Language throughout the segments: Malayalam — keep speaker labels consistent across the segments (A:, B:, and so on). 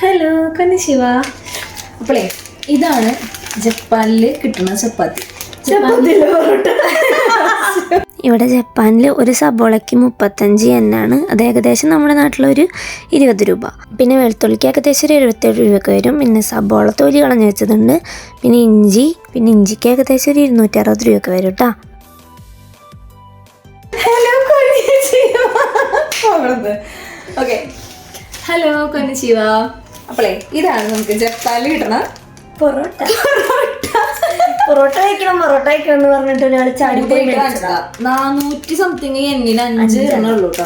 A: ഹലോ കന്നിശിവ. അപ്പോളേ ഇതാണ് ജപ്പാനിൽ കിട്ടുന്ന ചപ്പാത്തി.
B: ഇവിടെ ജപ്പാനിൽ ഒരു സബോളയ്ക്ക് 35 യെന്നാണ്. അത് ഏകദേശം നമ്മുടെ നാട്ടിലൊരു 20 രൂപ. പിന്നെ വെളുത്തുള്ളിക്ക് ഏകദേശം ഒരു 77 രൂപയൊക്കെ വരും. പിന്നെ സബോള തൊലി കളഞ്ഞ് വെച്ചതുണ്ട്. പിന്നെ ഇഞ്ചിക്ക് ഏകദേശം ഒരു 260 രൂപയൊക്കെ വരും കേട്ടോ.
A: Okay, hello കന്നിശിവ. അപ്പോളേ ഇതാണ് നമുക്ക് ജപ്പാനിൽ കിട്ടണ
B: പൊറോട്ട കഴിക്കണം എന്ന് പറഞ്ഞിട്ട് ഒരാൾ ചാടി
A: 400 സംതിങ് എന്നിന് 5 ഉള്ളൂ കേട്ടോ.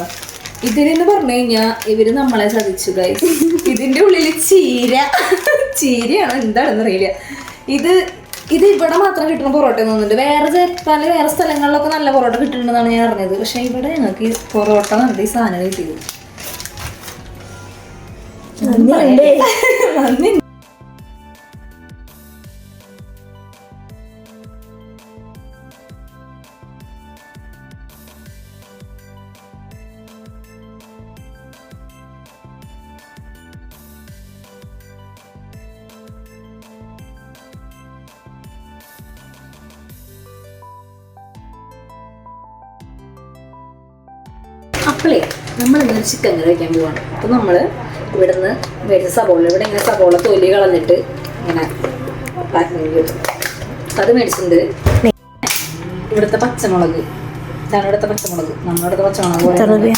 A: ഇതിനെന്ന് പറഞ്ഞു കഴിഞ്ഞാൽ ഇവര് നമ്മളെ ചതിച്ചു ഗൈസ്. ഇതിന്റെ ഉള്ളില് ചീരയാണ്, എന്താണെന്ന് അറിയില്ല. ഇത് ഇവിടെ മാത്രം കിട്ടുന്ന പൊറോട്ട തോന്നുന്നുണ്ട്. വേറെ ജപ്പാനിൽ വേറെ സ്ഥലങ്ങളിലൊക്കെ നല്ല പൊറോട്ട കിട്ടുന്നുണ്ടെന്നാണ് ഞാൻ അറിഞ്ഞത്. പക്ഷെ ഇവിടെ ഞങ്ങൾക്ക് പൊറോട്ട നല്ല ഈ സാധനം കിട്ടിയത്. നന്ദി. അപ്പോളേ നമ്മളിങ്ങനെ ചിക്കൻ കറി വയ്ക്കാൻ പോവാണ്. അപ്പം നമ്മൾ ഇവിടുന്ന് മേടിച്ച സബോള, ഇവിടെ ഇങ്ങനെ സബോള തൊലി കളഞ്ഞിട്ട് ഇങ്ങനെ പാക്കിങ് കിട്ടും. അത് മേടിച്ചിട്ടുണ്ട്. ഇവിടുത്തെ പച്ചമുളക്, ഇവിടുത്തെ പച്ചമുളക്, നമ്മളിവിടുത്തെ പച്ചമുളക് 159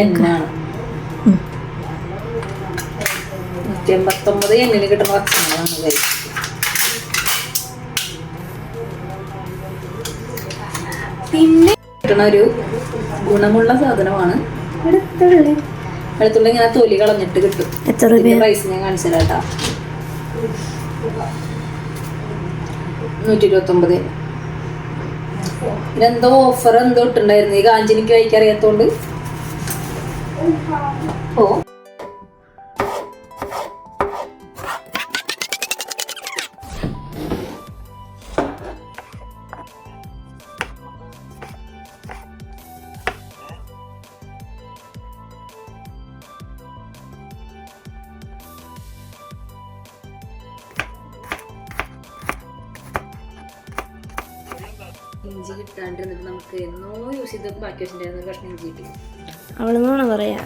A: എന്നാണ്. 159 എന്നിന് കിട്ടുന്ന പച്ചമുളകാണ് കൈ. പിന്നെ കിട്ടണ ഒരു ഗുണമുള്ള സാധനമാണ് വെളുത്തുള്ളി. വെളുത്തുള്ളി ഇങ്ങനെ തൊലി കളഞ്ഞിട്ട് കിട്ടും. പ്രൈസ് ഞാൻ കാണിച്ചു തരാം കേട്ടോ. 129. ഇതെന്തോ ഓഫർ എന്തോ ഇട്ടുണ്ടായിരുന്നു. ഈ കാഞ്ചിനിക്ക് കഴിക്കറിയാത്തോണ്ട് ഓ ഇഞ്ചി കിട്ടാണ്ടിരുന്നിട്ട് നമുക്ക് എന്നോ യൂസ് ചെയ്ത് ബാക്കി വെച്ചിട്ടുണ്ടായിരുന്നു. കഷ്ണം ഇഞ്ചി കിട്ടി.
B: അവളെന്നാണ് പറയാ.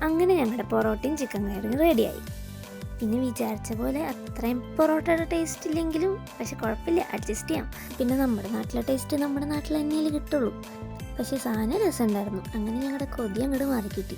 B: അങ്ങനെ ഞങ്ങളുടെ പൊറോട്ടയും ചിക്കൻ കറിയും റെഡിയായി. പിന്നെ വിചാരിച്ച പോലെ അത്രയും പൊറോട്ടയുടെ ടേസ്റ്റ് ഇല്ലെങ്കിലും പക്ഷെ കുഴപ്പമില്ല, അഡ്ജസ്റ്റ് ചെയ്യാം. പിന്നെ നമ്മുടെ നാട്ടിലെ ടേസ്റ്റ് നമ്മുടെ നാട്ടിൽ തന്നെയല്ലേ കിട്ടുള്ളൂ. പക്ഷെ സാധനം രസമുണ്ടായിരുന്നു. അങ്ങനെ ഞങ്ങളുടെ കൊതി അങ്ങോട്ട് മാറി കിട്ടി.